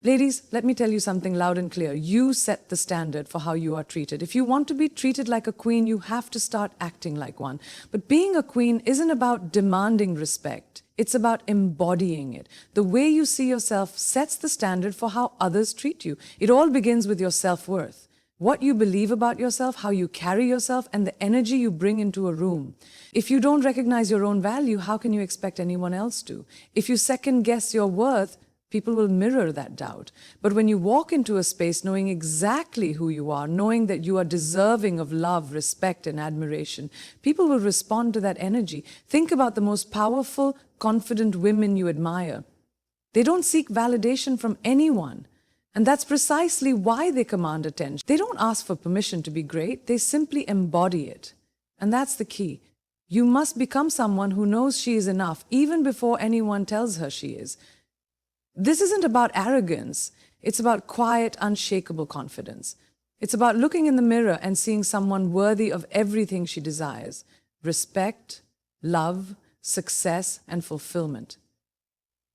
Ladies, let me tell you something loud and clear. You set the standard for how you are treated. If you want to be treated like a queen, you have to start acting like one. But being a queen isn't about demanding respect. It's about embodying it. The way you see yourself sets the standard for how others treat you. It all begins with your self-worth. What you believe about yourself, how you carry yourself, and the energy you bring into a room. If you don't recognize your own value, how can you expect anyone else to? If you second guess your worth, people will mirror that doubt. But when you walk into a space knowing exactly who you are, knowing that you are deserving of love, respect, and admiration, people will respond to that energy. Think about the most powerful, confident women you admire. They don't seek validation from anyone. And that's precisely why they command attention. They don't ask for permission to be great, they simply embody it. And that's the key. You must become someone who knows she is enough, even before anyone tells her she is. This isn't about arrogance, it's about quiet, unshakable confidence. It's about looking in the mirror and seeing someone worthy of everything she desires: respect, love, success, and fulfillment.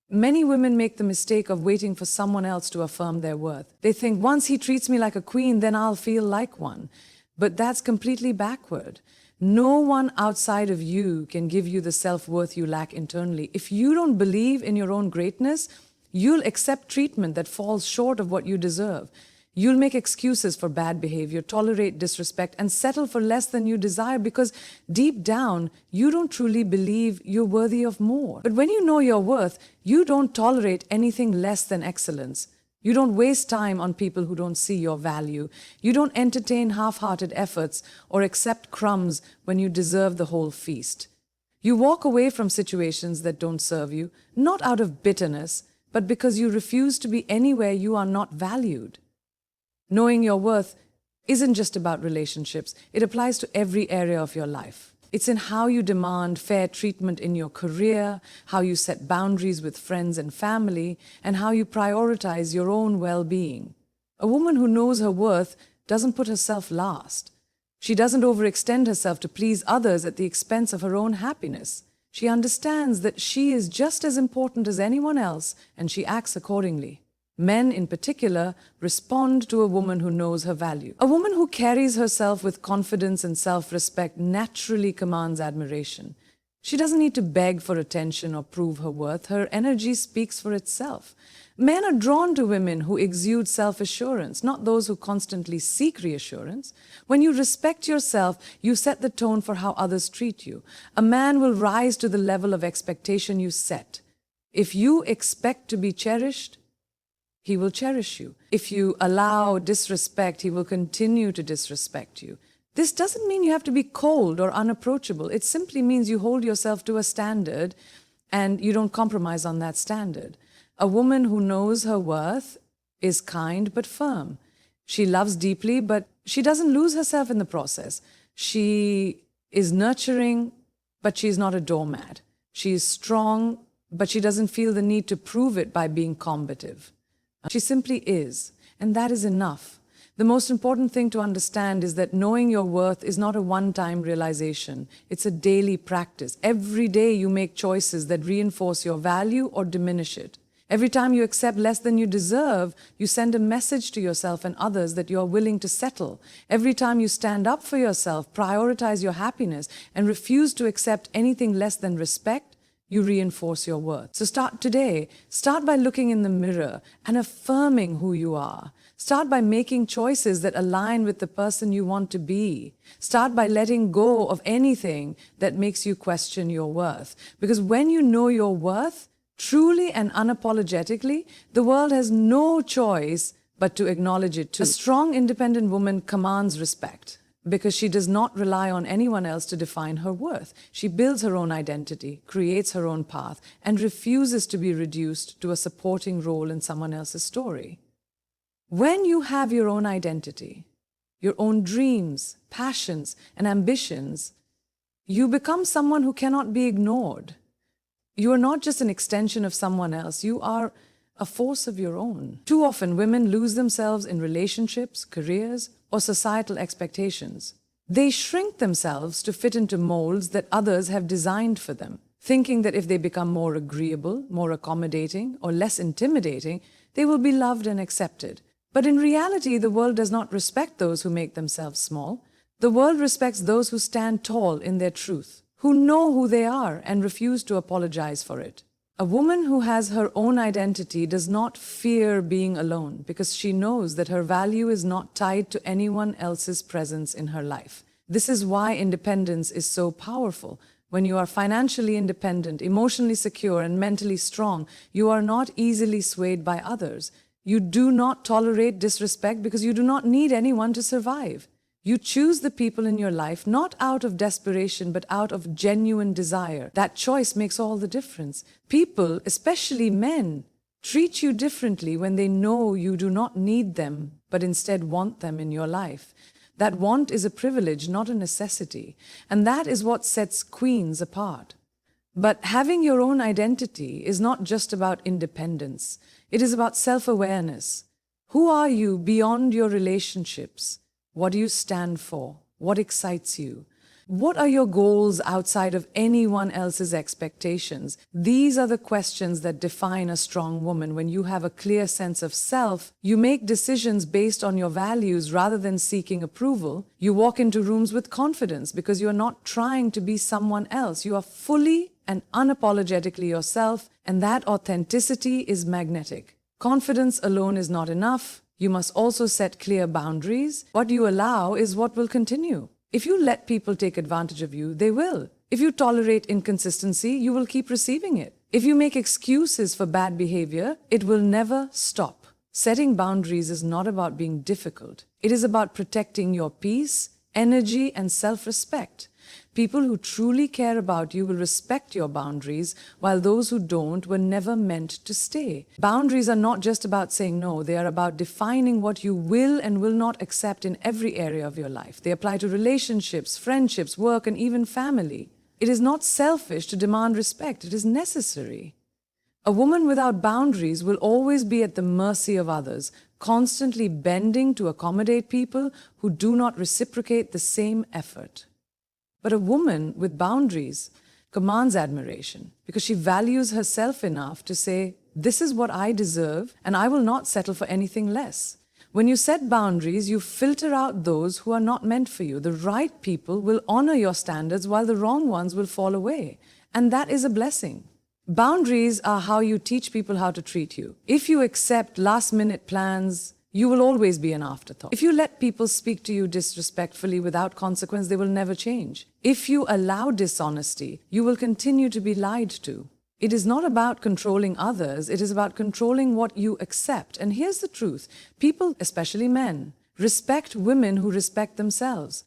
Many women make the mistake of waiting for someone else to affirm their worth. They think, once he treats me like a queen, then I'll feel like one. But that's completely backward. No one outside of you can give you the self-worth you lack internally. If you don't believe in your own greatness, you'll accept treatment that falls short of what you deserve. You'll make excuses for bad behavior, tolerate disrespect, and settle for less than you desire because deep down, you don't truly believe you're worthy of more. But when you know your worth, you don't tolerate anything less than excellence. You don't waste time on people who don't see your value. You don't entertain half-hearted efforts or accept crumbs when you deserve the whole feast. You walk away from situations that don't serve you, not out of bitterness, but because you refuse to be anywhere you are not valued. Knowing your worth isn't just about relationships. It applies to every area of your life. It's in how you demand fair treatment in your career, how you set boundaries with friends and family, and how you prioritize your own well-being. A woman who knows her worth doesn't put herself last. She doesn't overextend herself to please others at the expense of her own happiness. She understands that she is just as important as anyone else, and she acts accordingly. Men, in particular, respond to a woman who knows her value. A woman who carries herself with confidence and self-respect naturally commands admiration. She doesn't need to beg for attention or prove her worth. Her energy speaks for itself. Men are drawn to women who exude self-assurance, not those who constantly seek reassurance. When you respect yourself, you set the tone for how others treat you. A man will rise to the level of expectation you set. If you expect to be cherished, he will cherish you. If you allow disrespect, he will continue to disrespect you. This doesn't mean you have to be cold or unapproachable. It simply means you hold yourself to a standard and you don't compromise on that standard. A woman who knows her worth is kind but firm. She loves deeply, but she doesn't lose herself in the process. She is nurturing, but she's not a doormat. She is strong, but she doesn't feel the need to prove it by being combative. She simply is, and that is enough. The most important thing to understand is that knowing your worth is not a one-time realization. It's a daily practice. Every day you make choices that reinforce your value or diminish it. Every time you accept less than you deserve, you send a message to yourself and others that you're willing to settle. Every time you stand up for yourself, prioritize your happiness, and refuse to accept anything less than respect, you reinforce your worth. So start today. Start by looking in the mirror and affirming who you are. Start by making choices that align with the person you want to be. Start by letting go of anything that makes you question your worth. Because when you know your worth, truly and unapologetically, the world has no choice but to acknowledge it too. A strong, independent woman commands respect because she does not rely on anyone else to define her worth. She builds her own identity, creates her own path, and refuses to be reduced to a supporting role in someone else's story. When you have your own identity, your own dreams, passions, and ambitions, you become someone who cannot be ignored. You are not just an extension of someone else, you are a force of your own. Too often, women lose themselves in relationships, careers, or societal expectations. They shrink themselves to fit into molds that others have designed for them, thinking that if they become more agreeable, more accommodating, or less intimidating, they will be loved and accepted. But in reality, the world does not respect those who make themselves small. The world respects those who stand tall in their truth, who know who they are and refuse to apologize for it. A woman who has her own identity does not fear being alone because she knows that her value is not tied to anyone else's presence in her life. This is why independence is so powerful. When you are financially independent, emotionally secure, and mentally strong, you are not easily swayed by others. You do not tolerate disrespect because you do not need anyone to survive. You choose the people in your life not out of desperation but out of genuine desire. That choice makes all the difference. People, especially men, treat you differently when they know you do not need them but instead want them in your life. That want is a privilege, not a necessity, and that is what sets queens apart. But having your own identity is not just about independence. It is about self-awareness. Who are you beyond your relationships? What do you stand for? What excites you? What are your goals outside of anyone else's expectations? These are the questions that define a strong woman. When you have a clear sense of self, you make decisions based on your values rather than seeking approval. You walk into rooms with confidence because you are not trying to be someone else. You are fully and unapologetically yourself, and that authenticity is magnetic. Confidence alone is not enough. You must also set clear boundaries. What you allow is what will continue. If you let people take advantage of you, they will. If you tolerate inconsistency, you will keep receiving it. If you make excuses for bad behavior, it will never stop. Setting boundaries is not about being difficult. It is about protecting your peace, energy, and self-respect. People who truly care about you will respect your boundaries, while those who don't were never meant to stay. Boundaries are not just about saying no, they are about defining what you will and will not accept in every area of your life. They apply to relationships, friendships, work, and even family. It is not selfish to demand respect, it is necessary. A woman without boundaries will always be at the mercy of others, constantly bending to accommodate people who do not reciprocate the same effort. But a woman with boundaries commands admiration because she values herself enough to say, "This is what I deserve, and I will not settle for anything less." When you set boundaries, you filter out those who are not meant for you. The right people will honor your standards while the wrong ones will fall away. And that is a blessing. Boundaries are how you teach people how to treat you. If you accept last-minute plans, you will always be an afterthought. If you let people speak to you disrespectfully without consequence, they will never change. If you allow dishonesty, you will continue to be lied to. It is not about controlling others, it is about controlling what you accept. And here's the truth. People, especially men, respect women who respect themselves.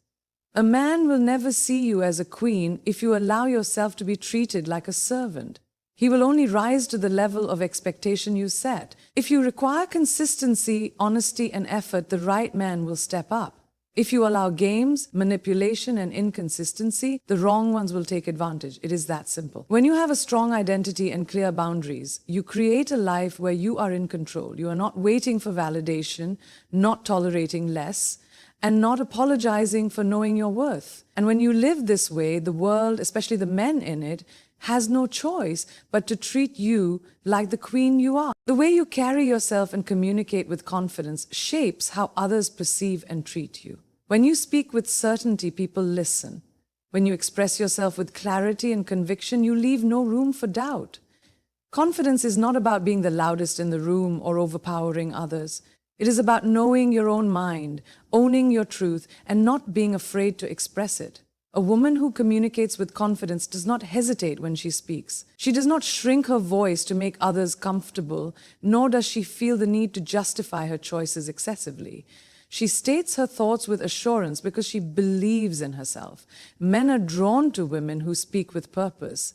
A man will never see you as a queen if you allow yourself to be treated like a servant. He will only rise to the level of expectation you set. If you require consistency, honesty, and effort, the right man will step up. If you allow games, manipulation, and inconsistency, the wrong ones will take advantage. It is that simple. When you have a strong identity and clear boundaries, you create a life where you are in control. You are not waiting for validation, not tolerating less, and not apologizing for knowing your worth. And when you live this way, the world, especially the men in it, has no choice but to treat you like the queen you are. The way you carry yourself and communicate with confidence shapes how others perceive and treat you. When you speak with certainty, people listen. When you express yourself with clarity and conviction, you leave no room for doubt. Confidence is not about being the loudest in the room or overpowering others. It is about knowing your own mind, owning your truth, and not being afraid to express it. A woman who communicates with confidence does not hesitate when she speaks. She does not shrink her voice to make others comfortable, nor does she feel the need to justify her choices excessively. She states her thoughts with assurance because she believes in herself. Men are drawn to women who speak with purpose.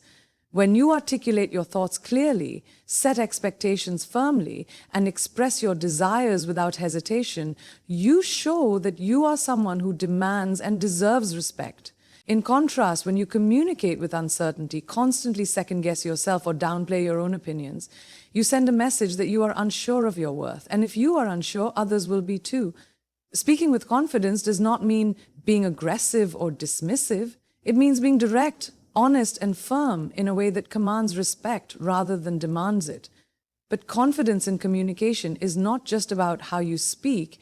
When you articulate your thoughts clearly, set expectations firmly, and express your desires without hesitation, you show that you are someone who demands and deserves respect. In contrast, when you communicate with uncertainty, constantly second-guess yourself or downplay your own opinions, you send a message that you are unsure of your worth. And if you are unsure, others will be too. Speaking with confidence does not mean being aggressive or dismissive. It means being direct, honest, and firm in a way that commands respect rather than demands it. But confidence in communication is not just about how you speak,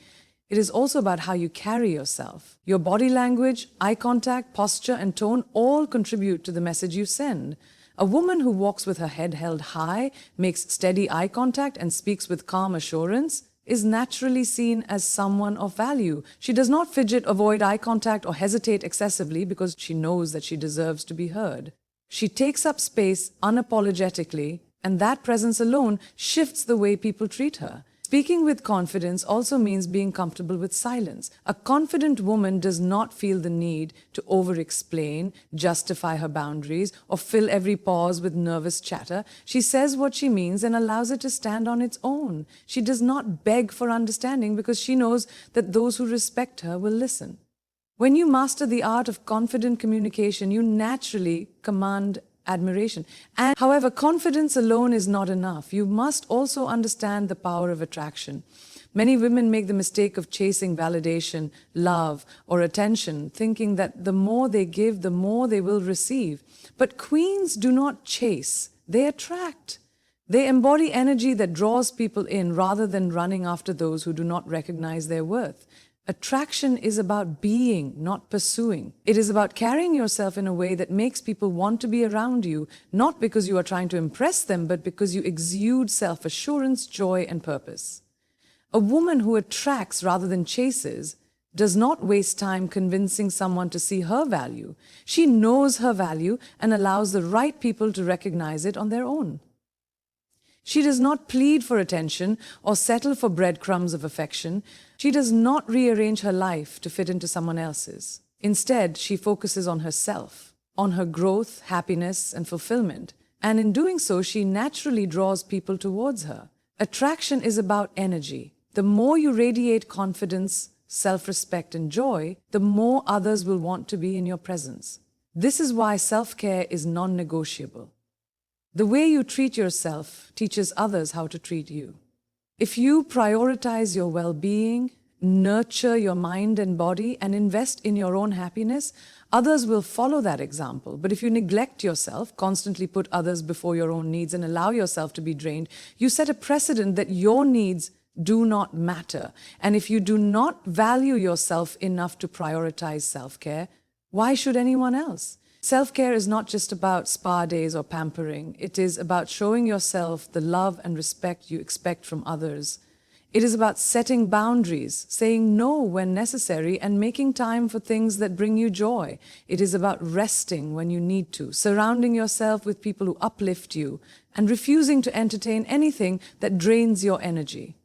it is also about how you carry yourself. Your body language, eye contact, posture, and tone all contribute to the message you send. A woman who walks with her head held high, makes steady eye contact, and speaks with calm assurance is naturally seen as someone of value. She does not fidget, avoid eye contact, or hesitate excessively because she knows that she deserves to be heard. She takes up space unapologetically, and that presence alone shifts the way people treat her. Speaking with confidence also means being comfortable with silence. A confident woman does not feel the need to over-explain, justify her boundaries, or fill every pause with nervous chatter. She says what she means and allows it to stand on its own. She does not beg for understanding because she knows that those who respect her will listen. When you master the art of confident communication, you naturally command admiration. And however, confidence alone is not enough. You must also understand the power of attraction. Many women make the mistake of chasing validation, love, or attention, thinking that the more they give, the more they will receive. But queens do not chase, they attract. They embody energy that draws people in rather than running after those who do not recognize their worth. Attraction is about being, not pursuing. It is about carrying yourself in a way that makes people want to be around you, not because you are trying to impress them, but because you exude self-assurance, joy, and purpose. A woman who attracts rather than chases does not waste time convincing someone to see her value. She knows her value and allows the right people to recognize it on their own. She does not plead for attention or settle for breadcrumbs of affection. She does not rearrange her life to fit into someone else's. Instead, she focuses on herself, on her growth, happiness, and fulfillment. And in doing so, she naturally draws people towards her. Attraction is about energy. The more you radiate confidence, self-respect, and joy, the more others will want to be in your presence. This is why self-care is non-negotiable. The way you treat yourself teaches others how to treat you. If you prioritize your well-being, nurture your mind and body, and invest in your own happiness, others will follow that example. But if you neglect yourself, constantly put others before your own needs, and allow yourself to be drained, you set a precedent that your needs do not matter. And if you do not value yourself enough to prioritize self-care, why should anyone else? Self-care is not just about spa days or pampering. It is about showing yourself the love and respect you expect from others. It is about setting boundaries, saying no when necessary, and making time for things that bring you joy. It is about resting when you need to, surrounding yourself with people who uplift you, and refusing to entertain anything that drains your energy.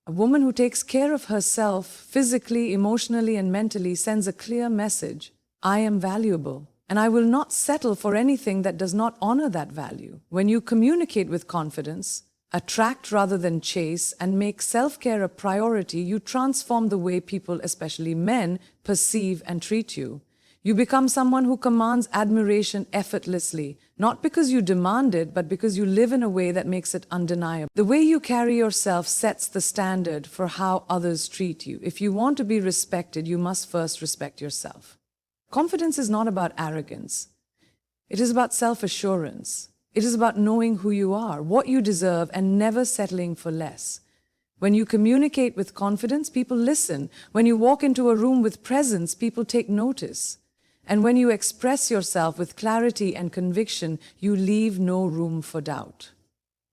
A woman who takes care of herself physically, emotionally, and mentally sends a clear message: I am valuable. And I will not settle for anything that does not honor that value. When you communicate with confidence, attract rather than chase, and make self-care a priority, you transform the way people, especially men, perceive and treat you. You become someone who commands admiration effortlessly, not because you demand it, but because you live in a way that makes it undeniable. The way you carry yourself sets the standard for how others treat you. If you want to be respected, you must first respect yourself. Confidence is not about arrogance. It is about self-assurance. It is about knowing who you are, what you deserve, and never settling for less. When you communicate with confidence, people listen. When you walk into a room with presence, people take notice. And when you express yourself with clarity and conviction, you leave no room for doubt.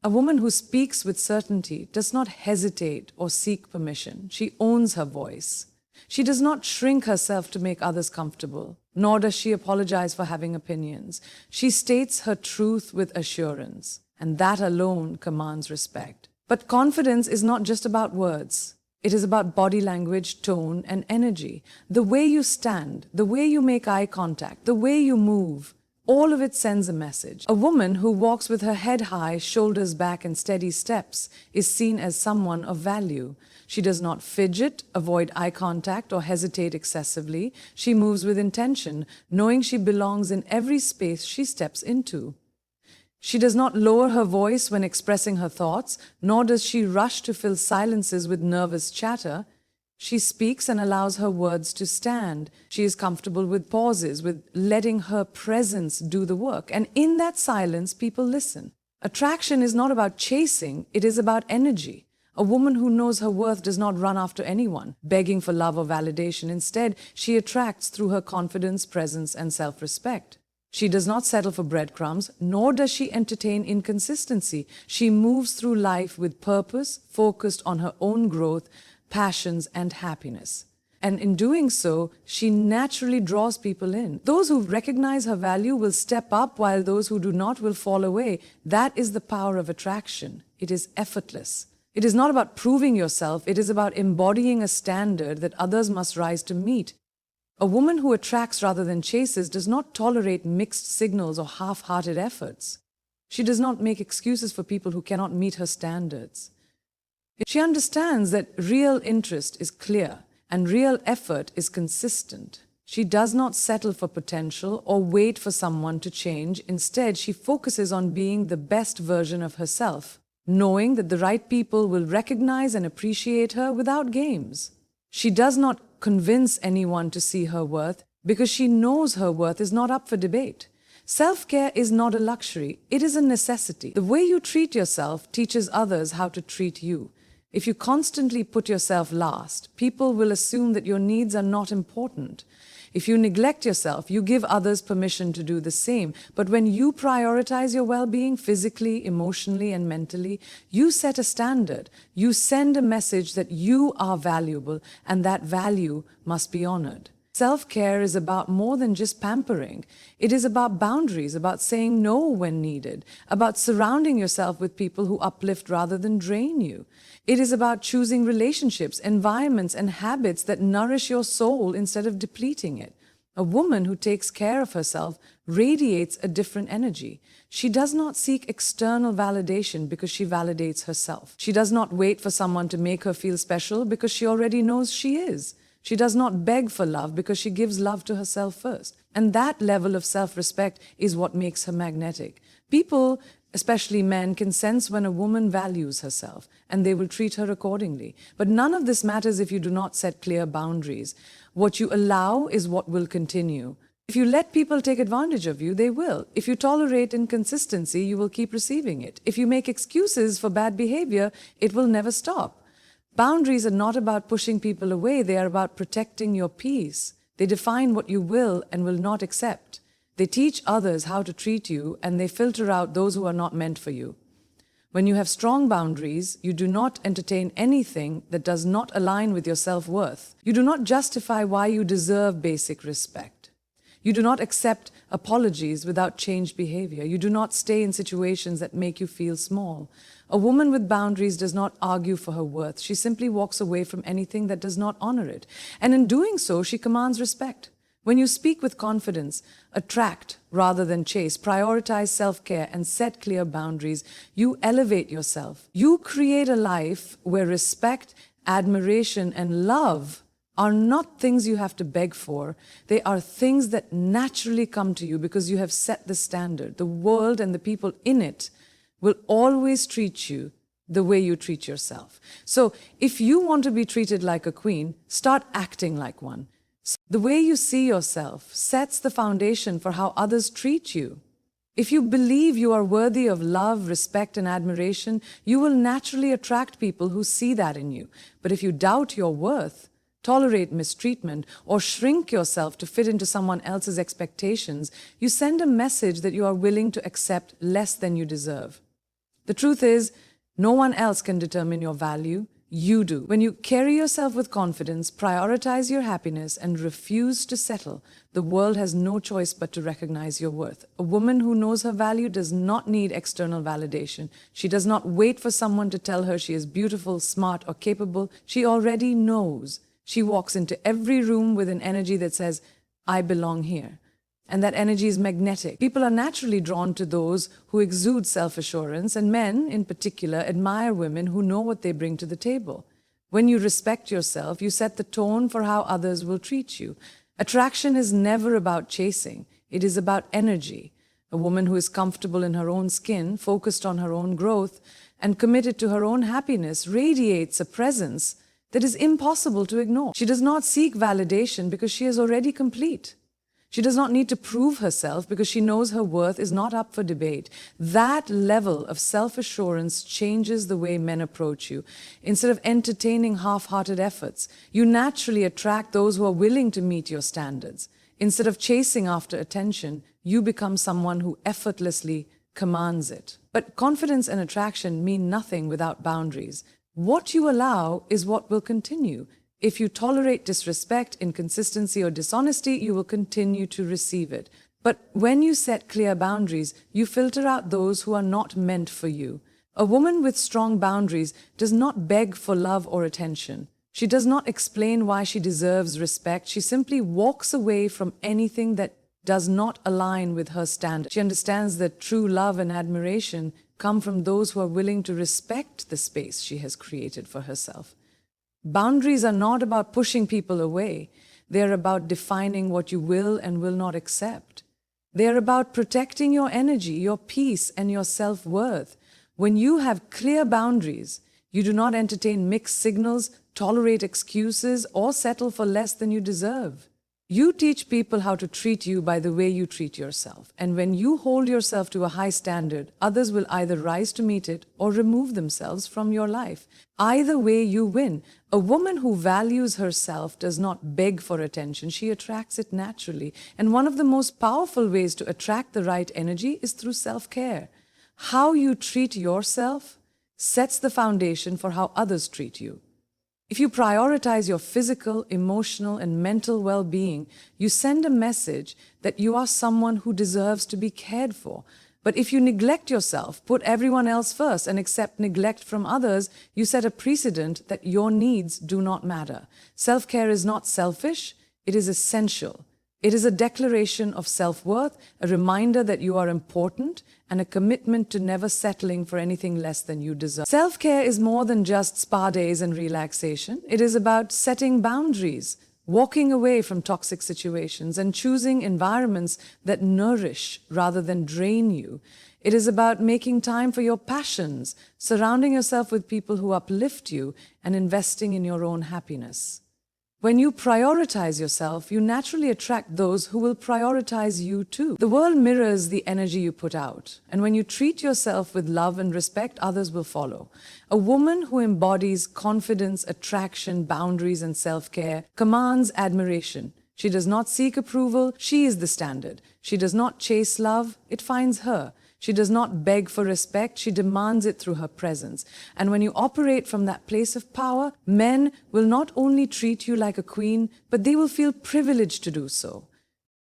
A woman who speaks with certainty does not hesitate or seek permission. She owns her voice. She does not shrink herself to make others comfortable, nor does she apologize for having opinions. She states her truth with assurance, and that alone commands respect. But confidence is not just about words. It is about body language, tone, and energy. The way you stand, the way you make eye contact, the way you move, all of it sends a message. A woman who walks with her head high, shoulders back, and steady steps is seen as someone of value. She does not fidget, avoid eye contact, or hesitate excessively. She moves with intention, knowing she belongs in every space she steps into. She does not lower her voice when expressing her thoughts, nor does she rush to fill silences with nervous chatter. She speaks and allows her words to stand. She is comfortable with pauses, with letting her presence do the work. And in that silence, people listen. Attraction is not about chasing, it is about energy. A woman who knows her worth does not run after anyone, begging for love or validation. Instead, she attracts through her confidence, presence, and self-respect. She does not settle for breadcrumbs, nor does she entertain inconsistency. She moves through life with purpose, focused on her own growth, passions, and happiness. And in doing so, she naturally draws people in. Those who recognize her value will step up, while those who do not will fall away. That is the power of attraction. It is effortless. It is not about proving yourself, it is about embodying a standard that others must rise to meet. A woman who attracts rather than chases does not tolerate mixed signals or half-hearted efforts. She does not make excuses for people who cannot meet her standards. She understands that real interest is clear and real effort is consistent. She does not settle for potential or wait for someone to change. Instead, she focuses on being the best version of herself, knowing that the right people will recognize and appreciate her without games. She does not convince anyone to see her worth because she knows her worth is not up for debate. Self-care is not a luxury, it is a necessity. The way you treat yourself teaches others how to treat you. If you constantly put yourself last, people will assume that your needs are not important. If you neglect yourself, you give others permission to do the same. But when you prioritize your well-being physically, emotionally, and mentally, you set a standard. You send a message that you are valuable, and that value must be honored. Self-care is about more than just pampering. It is about boundaries, about saying no when needed, about surrounding yourself with people who uplift rather than drain you. It is about choosing relationships, environments, and habits that nourish your soul instead of depleting it. A woman who takes care of herself radiates a different energy. She does not seek external validation because she validates herself. She does not wait for someone to make her feel special because she already knows she is. She does not beg for love because she gives love to herself first. And that level of self-respect is what makes her magnetic. People, especially men, can sense when a woman values herself, and they will treat her accordingly. But none of this matters if you do not set clear boundaries. What you allow is what will continue. If you let people take advantage of you, they will. If you tolerate inconsistency, you will keep receiving it. If you make excuses for bad behavior, it will never stop. Boundaries are not about pushing people away, they are about protecting your peace. They define what you will and will not accept. They teach others how to treat you, and they filter out those who are not meant for you. When you have strong boundaries, you do not entertain anything that does not align with your self-worth. You do not justify why you deserve basic respect. You do not accept apologies without changed behavior. You do not stay in situations that make you feel small. A woman with boundaries does not argue for her worth. She simply walks away from anything that does not honor it. And in doing so, she commands respect. When you speak with confidence, attract rather than chase, prioritize self-care, and set clear boundaries, you elevate yourself. You create a life where respect, admiration, and love are not things you have to beg for. They are things that naturally come to you because you have set the standard. The world and the people in it will always treat you the way you treat yourself. So if you want to be treated like a queen, start acting like one. The way you see yourself sets the foundation for how others treat you. If you believe you are worthy of love, respect, and admiration, you will naturally attract people who see that in you. But if you doubt your worth, tolerate mistreatment, or shrink yourself to fit into someone else's expectations, you send a message that you are willing to accept less than you deserve. The truth is, no one else can determine your value. You do. When you carry yourself with confidence, prioritize your happiness, and refuse to settle, the world has no choice but to recognize your worth. A woman who knows her value does not need external validation. She does not wait for someone to tell her she is beautiful, smart, or capable. She already knows. She walks into every room with an energy that says, I belong here. And that energy is magnetic. People are naturally drawn to those who exude self-assurance, and men, in particular, admire women who know what they bring to the table. When you respect yourself, you set the tone for how others will treat you. Attraction is never about chasing. It is about energy. A woman who is comfortable in her own skin, focused on her own growth, and committed to her own happiness radiates a presence that is impossible to ignore. She does not seek validation because she is already complete. She does not need to prove herself because she knows her worth is not up for debate. That level of self-assurance changes the way men approach you. Instead of entertaining half-hearted efforts, you naturally attract those who are willing to meet your standards. Instead of chasing after attention, you become someone who effortlessly commands it. But confidence and attraction mean nothing without boundaries. What you allow is what will continue. If you tolerate disrespect, inconsistency, or dishonesty, you will continue to receive it. But when you set clear boundaries, you filter out those who are not meant for you. A woman with strong boundaries does not beg for love or attention. She does not explain why she deserves respect. She simply walks away from anything that does not align with her standards. She understands that true love and admiration come from those who are willing to respect the space she has created for herself. Boundaries are not about pushing people away. They are about defining what you will and will not accept. They are about protecting your energy, your peace, and your self-worth. When you have clear boundaries, you do not entertain mixed signals, tolerate excuses, or settle for less than you deserve. You teach people how to treat you by the way you treat yourself. And when you hold yourself to a high standard, others will either rise to meet it or remove themselves from your life. Either way, you win. A woman who values herself does not beg for attention. She attracts it naturally. And one of the most powerful ways to attract the right energy is through self-care. How you treat yourself sets the foundation for how others treat you. If you prioritize your physical, emotional, and mental well-being, you send a message that you are someone who deserves to be cared for. But if you neglect yourself, put everyone else first, and accept neglect from others, you set a precedent that your needs do not matter. Self-care is not selfish, it is essential. It is a declaration of self-worth, a reminder that you are important, and a commitment to never settling for anything less than you deserve. Self-care is more than just spa days and relaxation. It is about setting boundaries, walking away from toxic situations, and choosing environments that nourish rather than drain you. It is about making time for your passions, surrounding yourself with people who uplift you, and investing in your own happiness. When you prioritize yourself, you naturally attract those who will prioritize you too. The world mirrors the energy you put out, and when you treat yourself with love and respect, others will follow. A woman who embodies confidence, attraction, boundaries, and self-care commands admiration. She does not seek approval, she is the standard. She does not chase love, it finds her. She does not beg for respect, she demands it through her presence. And when you operate from that place of power, men will not only treat you like a queen, but they will feel privileged to do so.